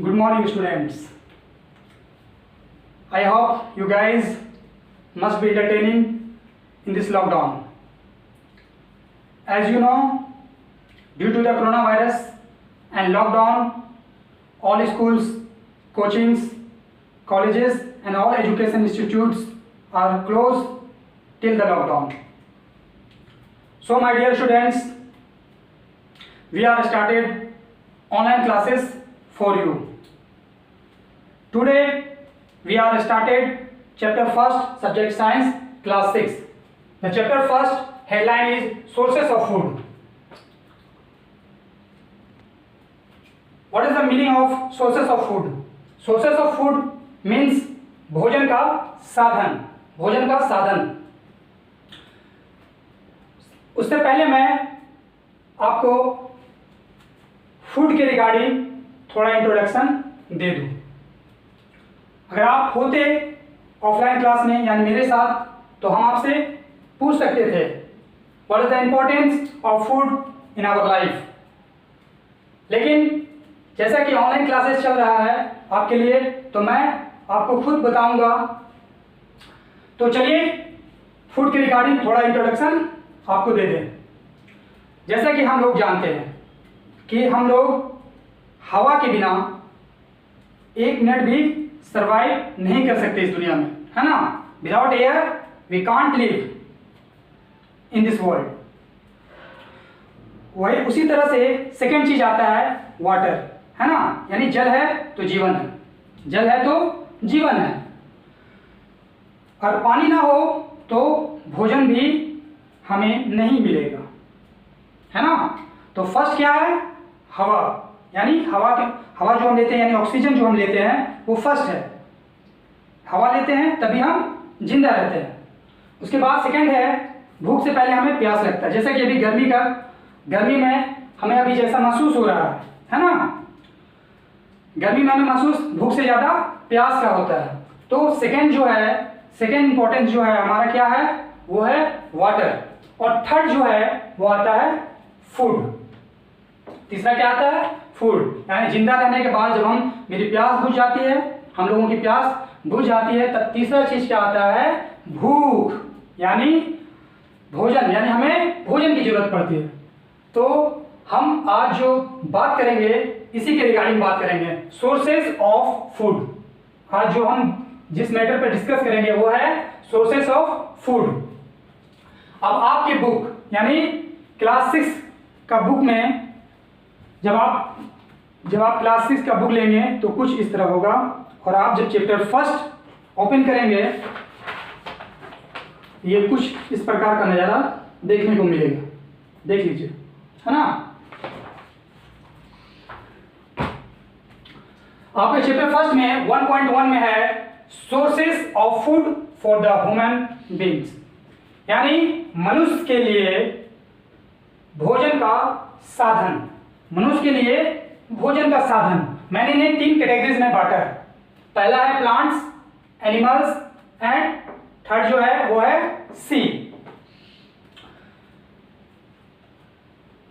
Good morning, students. I hope you guys must be entertaining in this lockdown. As you know, due to the coronavirus and lockdown, all schools, coachings, colleges and all education institutes are closed till the lockdown. So my dear students, we are started online classes for you. Today we are started chapter 1st, subject science, class 6. The chapter 1st headline is sources of food. What is the meaning of sources of food? Sources of food means भोजन का साधन, भोजन का साधन. उससे पहले मैं आपको फूड के रिगार्डिंग थोड़ा इंट्रोडक्शन दे दूं. अगर आप होते ऑफलाइन क्लास में यानी मेरे साथ तो हम आपसे पूछ सकते थे what is the importance of food in our life. लेकिन जैसा कि ऑनलाइन क्लासेस चल रहा है आपके लिए, तो मैं आपको खुद बताऊंगा. तो चलिए फूड के रिगार्डिंग थोड़ा इंट्रोडक्शन आपको दे दें. जैसा कि हम लोग जानते हैं कि हम लोग हवा के बिना एक मिनट भी सरवाइव नहीं कर सकते इस दुनिया में, है ना. Without air we can't live in this world. वही उसी तरह से सेकेंड चीज आता है वाटर, है ना. यानी जल है तो जीवन है, जल है तो जीवन है. और पानी ना हो तो भोजन भी हमें नहीं मिलेगा, है ना. तो फर्स्ट क्या है? हवा. यानी हवा जो हम लेते हैं यानी ऑक्सीजन जो हम लेते हैं वो फर्स्ट है. हवा लेते हैं तभी हम जिंदा रहते हैं. उसके बाद सेकंड है भूख से पहले हमें प्यास लगता है. जैसे कि अभी गर्मी में हमें अभी जैसा महसूस हो रहा है ना. गर्मी में हमें महसूस भूख से ज़्यादा प्यास का होता है. तो सेकंड इंपॉर्टेंस जो है हमारा क्या है वो है वाटर. और थर्ड जो है वो आता है फूड. तीसरा क्या आता है? फूड. यानी जिंदा रहने के बाद जब मेरी प्यास बुझ जाती है, हम लोगों की प्यास बुझ जाती है, तब तीसरा चीज क्या आता है? भूख. यानी भोजन, यानी हमें भोजन की जरूरत पड़ती है. तो हम आज जो बात करेंगे इसी के रिगार्डिंग बात करेंगे, सोर्सेस ऑफ फूड. आज जो हम जिस मैटर पर डिस्कस करेंगे वो है सोर्सेस ऑफ फूड. अब आपकी बुक यानी क्लास 6 का बुक में जब आप क्लास 6 का बुक लेंगे तो कुछ इस तरह होगा. और आप जब चैप्टर 1 ओपन करेंगे ये कुछ इस प्रकार का नज़ारा देखने को मिलेगा. देख लीजिए, है ना. आपके चैप्टर 1 में 1.1 में है sources of food for the human beings. यानी मनुष्य के लिए भोजन का साधन, मनुष्य के लिए भोजन का साधन. मैंने इन्हें 3 कैटेगरीज में बांटा है. पहला है प्लांट्स, एनिमल्स एंड थर्ड जो है वो है सी.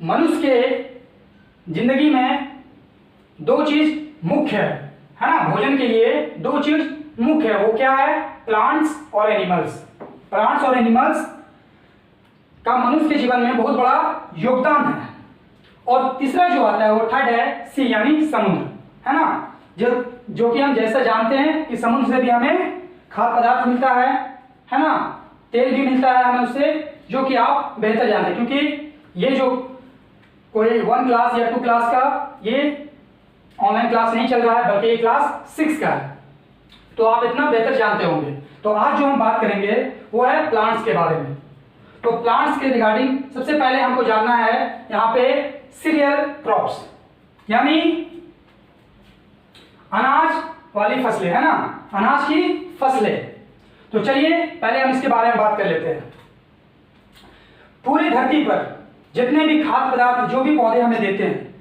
मनुष्य के जिंदगी में 2 चीज मुख्य है ना. भोजन के लिए 2 चीज मुख्य है. वो क्या है? प्लांट्स और एनिमल्स. प्लांट्स और एनिमल्स का मनुष्य के जीवन में बहुत बड़ा योगदान है. और तीसरा जो आता है वो थर्ड है सी यानी समुद्र, है ना. जो कि हम जैसा जानते हैं कि समुद्र से भी हमें खाद्य पदार्थ मिलता है ना. तेल भी मिलता है हमें उससे, जो कि आप बेहतर जानते हैं क्योंकि ये जो कोई 1 क्लास या 2 क्लास का ये ऑनलाइन क्लास नहीं चल रहा है बल्कि ये क्लास 6 का है. तो आप इतना बेहतर जानते होंगे. तो आज जो हम बात करेंगे वो है प्लांट्स के बारे में. तो प्लांट्स के रिगार्डिंग सबसे पहले हमको जानना है यहाँ पे सीरियल क्रॉप्स यानी अनाज वाली फसलें, है ना. अनाज की फसलें. तो चलिए पहले हम इसके बारे में बात कर लेते हैं. पूरी धरती पर जितने भी खाद्य पदार्थ जो भी पौधे हमें देते हैं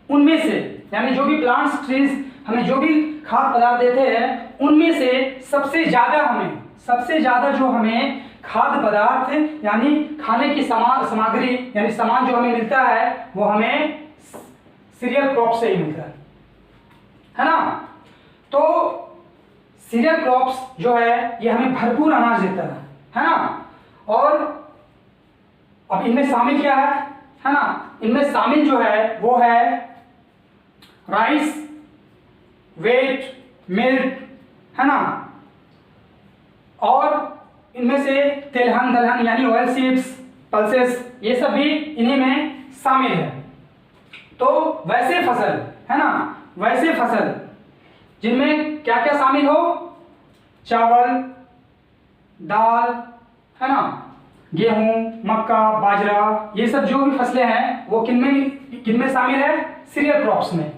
उनमें से यानी जो भी प्लांट्स ट्रीज हमें जो भी खाद्य पदार्थ देते हैं उनमें से सबसे ज्यादा जो हमें खाद्य पदार्थ यानी खाने की सामग्री यानी सामान जो हमें मिलता है वो हमें सीरियल क्रॉप से ही मिलता है ना। तो सीरियल क्रॉप्स जो है ये हमें भरपूर अनाज देता है ना। और अब इनमें शामिल क्या है ना, इनमें शामिल जो है वो है राइस, वेट, मिल्क, है ना। और इनमें से तिलहन दलहन यानी ऑयल सीड्स, पल्सेस, ये सब भी इन्हीं में शामिल है। तो वैसे फसल, है ना, वैसे फसल जिनमें क्या क्या शामिल हो, चावल, दाल, है ना, गेहूं, मक्का, बाजरा, ये सब जो भी फसलें हैं वो किनमें शामिल है, सीरियल क्रॉप्स में।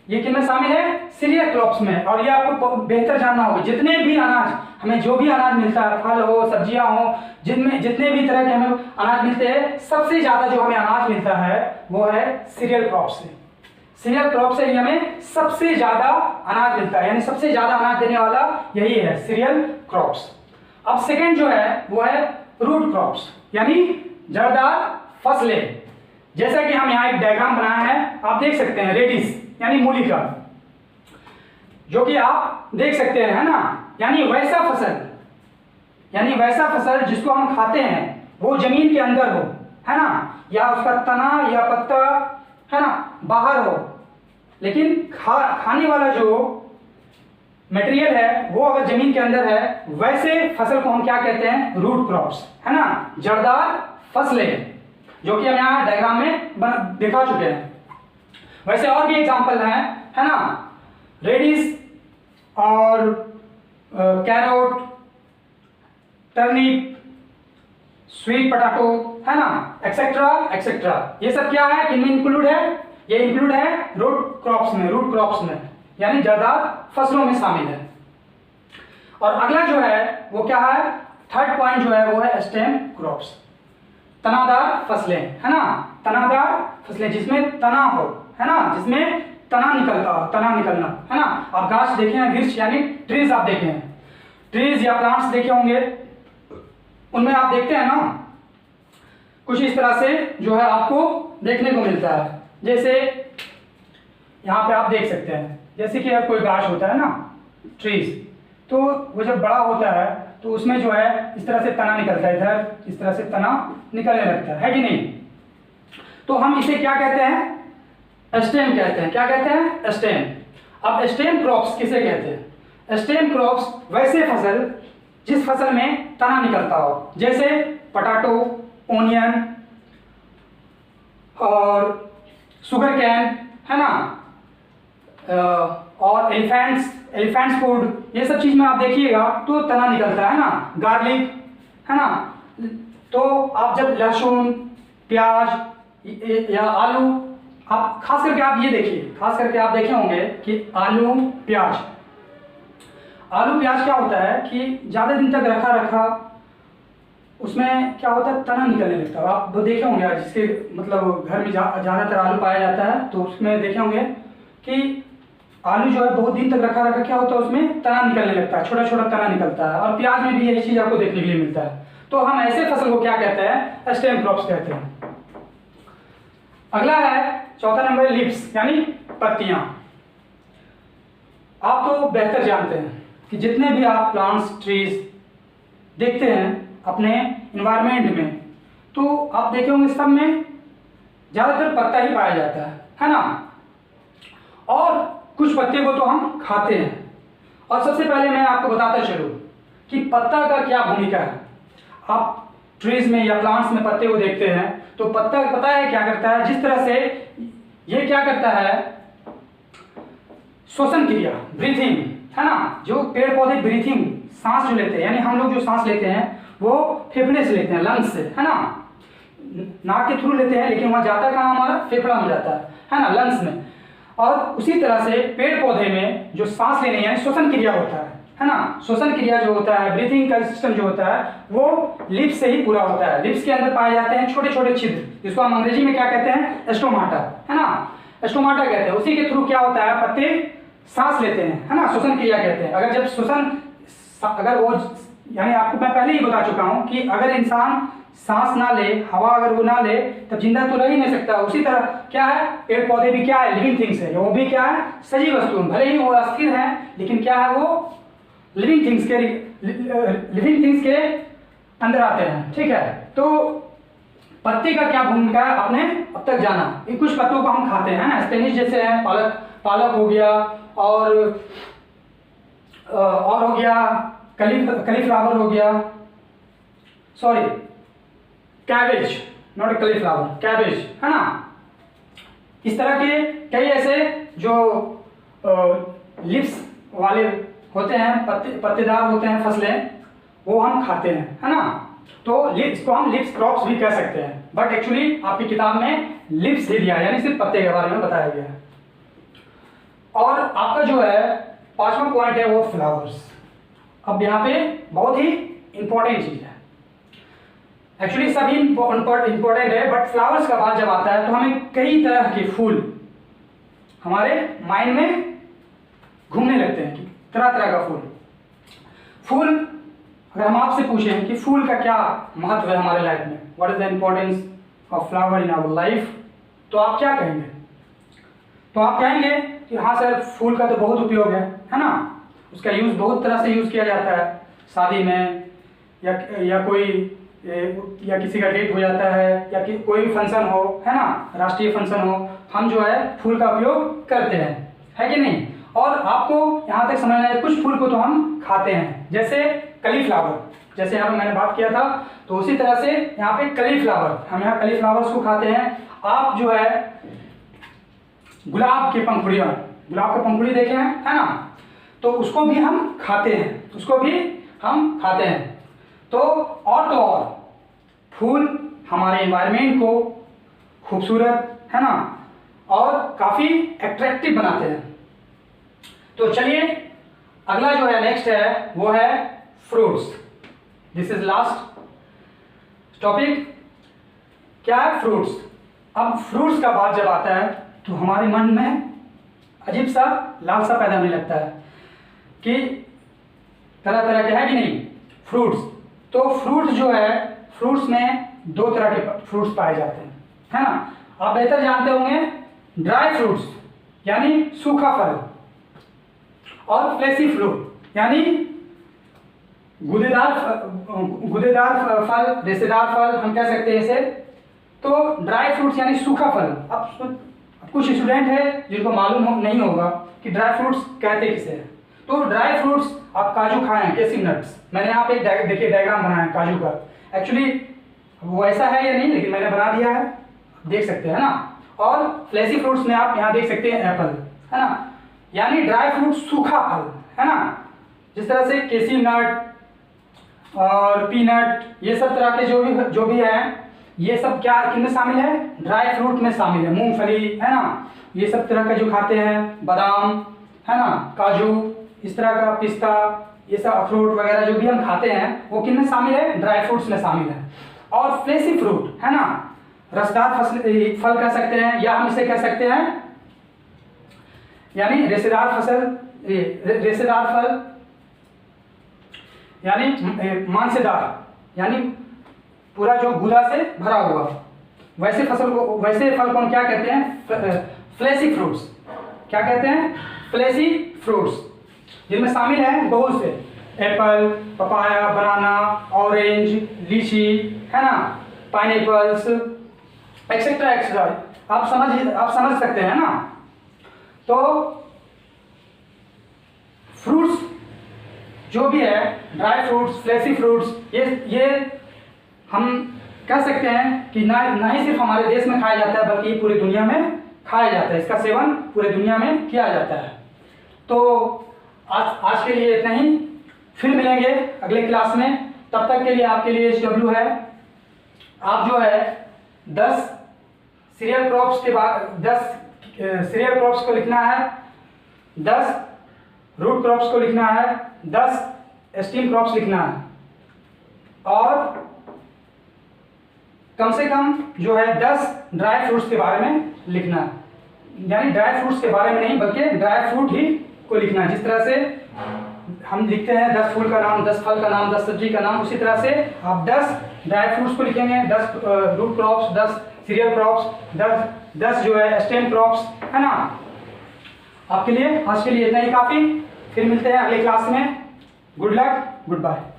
ये किनमें शामिल है, सीरियल क्रॉप्स में। और ये आपको बेहतर जानना होगा, जितने भी अनाज हमें, जो भी अनाज मिलता है, फल हो, सब्जियां हो, जिनमें जितने भी तरह के हमें अनाज मिलते हैं, सबसे ज्यादा जो हमें अनाज मिलता है वो है सीरियल क्रॉप से। सीरियल क्रॉप से हमें सबसे ज्यादा अनाज मिलता है, यानी सबसे ज्यादा अनाज देने वाला यही है, सीरियल क्रॉप्स। अब सेकेंड जो है वो है रूट क्रॉप्स, यानी जड़दार फसलें। जैसा कि हम यहाँ एक डायग्राम बनाया है, आप देख सकते हैं, रेडिस यानी मूली का, जो कि आप देख सकते हैं, है ना। यानी वैसा फसल जिसको हम खाते हैं वो जमीन के अंदर हो, है ना, या उसका तना या पत्ता, है ना, बाहर हो, लेकिन खाने वाला जो मटेरियल है वो अगर जमीन के अंदर है, वैसे फसल को हम क्या कहते हैं, रूट क्रॉप्स, है ना, जड़दार फसलें, जो कि हम यहाँ डायग्राम में दिखा चुके हैं। वैसे और भी एग्जाम्पल हैं, है ना, रेडिस और कैरोट, टर्निप, स्वीट पोटैटो, है ना, एक्सेट्रा एक्सेट्रा। ये सब क्या है, किनमें इंक्लूड है, ये इंक्लूड है रूट क्रॉप्स में, यानी जड़दार फसलों में शामिल है। और अगला जो है वो क्या है, थर्ड पॉइंट जो है वो है स्टेम क्रॉप्स, तनादार फसलें, है ना, तनादार फसलें जिसमें तना हो, है ना, जिसमें तना निकलना, है ना। आप गाछ देखे हैं, वृक्ष यानी ट्रीज आप देखे हैं, ट्रीज या प्लांट्स देखे होंगे, उनमें आप देखते हैं ना, कुछ इस तरह से जो है आपको देखने को मिलता है। जैसे यहाँ पे आप देख सकते हैं, जैसे कि कोई गाछ होता है ना, ट्रीज, तो वो जब बड़ा होता है तो उसमें जो है इस तरह से तना निकलता है, इधर इस तरह से तना निकलने लगता है कि नहीं। तो हम इसे क्या कहते हैं, स्टेम कहते हैं। क्या कहते हैं, स्टेम। अब स्टेम क्रॉप्स किसे कहते हैं, स्टेम क्रॉप्स वैसे फसल जिस फसल में तना निकलता हो, जैसे पोटैटो, ओनियन और शुगर कैन, है ना, और एलिफेंट्स फूड, ये सब चीज में आप देखिएगा तो तना निकलता है ना, गार्लिक, है ना। तो आप जब लहसुन, प्याज या आलू, आप खास करके आप ये देखिए, खास करके आप देखे होंगे कि आलू प्याज क्या होता है कि ज़्यादा दिन तक रखा उसमें क्या होता है, तना निकलने लगता है। आप वो देखे होंगे, जिसके मतलब घर में ज़्यादातर आलू पाया जाता है, तो उसमें देखे होंगे कि आलू जो है बहुत दिन तक रखा क्या होता है, उसमें तना निकलने लगता है, छोटा छोटा तना निकलता है। और प्याज में भी यही चीज़ आपको देखने के लिए मिलता है। तो हम ऐसे फसल को क्या कहते हैं, स्टेम क्रॉप्स कहते हैं। अगला है चौथा नंबर, लिप्स यानी पत्तियां। आप तो बेहतर जानते हैं कि जितने भी आप प्लांट्स, ट्रीज देखते हैं अपने इन्वायरमेंट में, तो आप देखे होंगे सब में ज़्यादातर पत्ता ही पाया जाता है ना। और कुछ पत्ते को तो हम खाते हैं। और सबसे पहले मैं आपको बताता चलूँ कि पत्ता का क्या भूमिका है। आप ट्रीज में या प्लांट्स में पत्ते को देखते हैं तो पत्ता पता है क्या करता है, जिस तरह से ये क्या करता है, श्वसन क्रिया, ब्रीथिंग, है ना। जो पेड़ पौधे ब्रीथिंग, सांस जो लेते हैं, यानी हम लोग जो सांस लेते हैं वो फेफड़े से लेते हैं, लंग्स से, है ना, नाक के थ्रू लेते हैं, लेकिन वहाँ जाता कहाँ, हमारा फेफड़ा में जाता है ना, लंग्स में। और उसी तरह से पेड़ पौधे में जो सांस लेने यानी श्वसन क्रिया होता है ना, श्वसन क्रिया जो होता है, ब्रीथिंग का सिस्टम जो होता है, वो लिप्स से ही पूरा होता है। लिप्स के अंदर पाए जाते हैं छोटे छोटे छिद्र, जिसको हम अंग्रेजी में क्या कहते हैं, स्टोमाटा, है ना, स्टोमाटा कहते हैं। उसी के थ्रू क्या होता है, पत्ते सांस लेते हैं, है ना, श्वसन क्रिया कहते हैं। अगर वो यानी आपको मैं पहले ही बता चुका हूं कि अगर इंसान सांस ना ले, हवा अगर वो ना ले, तब जिंदा तो रह ही नहीं सकता। उसी तरह क्या है, पेड़ पौधे भी क्या है, लिविंग थिंग्स है, वो भी क्या है, सजीव वस्तु। भले ही वो अस्थिर है लेकिन क्या है, वो लिविंग थिंग्स के अंदर आते हैं। ठीक है, तो पत्ते का क्या भूमिका है आपने अब तक जाना। कुछ पत्तों को हम खाते हैं, स्पेनिश जैसे है, पालक हो गया, और हो गया कलीफ्लावर हो गया, sorry cabbage, not cauliflower, cabbage, है ना। इस तरह के कई ऐसे जो लिप्स वाले होते हैं, पत्तेदार होते हैं फसलें, वो हम खाते हैं, है ना। तो इसको हम लिप्स क्रॉप्स भी कह सकते हैं, बट एक्चुअली आपकी किताब में लिप्स दे दिया, यानी सिर्फ पत्ते के बारे में बताया गया है। और आपका जो है 5वां पॉइंट है वो फ्लावर्स। अब यहाँ पे बहुत ही इंपॉर्टेंट चीज है, एक्चुअली सभी इंपॉर्टेंट है, बट फ्लावर्स का बात जब आता है तो हमें कई तरह के फूल हमारे माइंड में घूमने लगते हैं, तरह तरह का फूल। अगर हम आपसे पूछें कि फूल का क्या महत्व है हमारे लाइफ में, what is the importance of flower in our life, तो आप क्या कहेंगे? तो आप कहेंगे कि हाँ सर, फूल का तो बहुत उपयोग है ना। उसका यूज बहुत तरह से यूज किया जाता है, शादी में या कोई या किसी का डेट हो जाता है, या कोई भी फंक्शन हो, है ना, राष्ट्रीय फंक्शन हो, हम जो है फूल का उपयोग करते हैं, है कि नहीं। और आपको यहाँ तक समझना है, कुछ फूल को तो हम खाते हैं, जैसे कलीफ्लावर, जैसे यहाँ पे मैंने बात किया था, तो उसी तरह से यहाँ पे कलीफ्लावर, हम यहाँ कलीफ्लावर्स को खाते हैं। आप जो है गुलाब के पंखुड़ी देखे हैं, है ना, तो उसको भी हम खाते हैं, तो और फूल हमारे एनवायरनमेंट को खूबसूरत, है ना, और काफी एट्रैक्टिव बनाते हैं। तो चलिए अगला जो है नेक्स्ट है वो है fruits. This is last topic. क्या है फ्रूट्स। अब फ्रूट्स का बात जब आता है तो हमारे मन में अजीब सा लालसा पैदा होने लगता है कि तरह तरह के है कि नहीं फ्रूट्स। तो फ्रूट्स जो है, फ्रूट्स में 2 तरह के फ्रूट्स पाए जाते हैं, है ना। आप बेहतर जानते होंगे, ड्राई फ्रूट्स यानी सूखा फल, और फ्लेसी फ्रूट यानी गुदेदार फल, रेशेदार फल हम कह सकते हैं इसे। तो ड्राई फ्रूट्स यानी सूखा फल। अब कुछ स्टूडेंट है जिनको मालूम नहीं होगा कि ड्राई फ्रूट्स कहते किसे हैं। तो ड्राई फ्रूट्स आप काजू खाए हैं, कैसी नट्स, मैंने यहाँ पे देखिए डायग्राम बनाया है काजू का। एक्चुअली वो ऐसा है या नहीं, लेकिन मैंने बना दिया है, देख सकते हैं ना। और फ्लेसी फ्रूट्स में आप यहाँ देख सकते हैं एप्पल, है ना, यानी ड्राई फ्रूट सूखा फल, है ना। जिस तरह से केसी नट और पीनट, ये सब तरह के जो भी हैं, ये सब क्या किनमें शामिल है, ड्राई फ्रूट में शामिल है। मूंगफली, है ना, ये सब तरह का जो खाते हैं, बादाम, है ना, काजू, इस तरह का पिस्ता, ये सब अखरोट वगैरह जो भी हम खाते हैं वो किनमें शामिल है, ड्राई फ्रूट्स में शामिल है। और फ्लेसी फ्रूट, है ना, रसदार फल कह सकते हैं, या हम इसे कह सकते हैं यानी रेशेदार फल यानी मांसेदार, यानी पूरा जो गुदा से भरा हुआ, वैसे फल को हम क्या कहते हैं, फ्लेसी फ्रूट्स। क्या कहते हैं, फ्लेसी फ्रूट्स, जिनमें शामिल है बहुत से, एप्पल, पपाया, बनाना, ऑरेंज, लीची, है ना, पाइनएप्पल्स, एक्सेट्रा एक्सेट्रा। आप समझ सकते हैं ना। तो फ्रूट्स जो भी है, ड्राई फ्रूट्स, फ्लेसी फ्रूट्स, ये हम कह सकते हैं कि ना ही सिर्फ हमारे देश में खाया जाता है, बल्कि पूरी दुनिया में खाया जाता है। इसका सेवन पूरी दुनिया में किया जाता है। तो आज के लिए इतना ही, फिर मिलेंगे अगले क्लास में। तब तक के लिए आपके लिए SW है, आप जो है 10 सीरियल क्रॉप्स को लिखना है, 10 रूट क्रॉप्स को लिखना है, 10 स्टीम क्रॉप्स लिखना है, और कम से कम जो है 10 ड्राई फ्रूट्स के बारे में लिखना है। यानी ड्राई फ्रूट्स के बारे में नहीं, बल्कि ड्राई फ्रूट ही को लिखना है। जिस तरह से हम लिखते हैं 10 फूल का नाम, 10 फल का नाम, 10 सब्जी का नाम, उसी तरह से आप 10 ड्राई फ्रूट्स को लिखेंगे, 10 रूट क्रॉप्स, 10 सीरियल क्रॉप्स, 10 जो है स्टेम क्रॉप्स, है ना। आपके लिए आज के लिए इतना ही काफ़ी, फिर मिलते हैं अगले क्लास में। Good luck, good bye.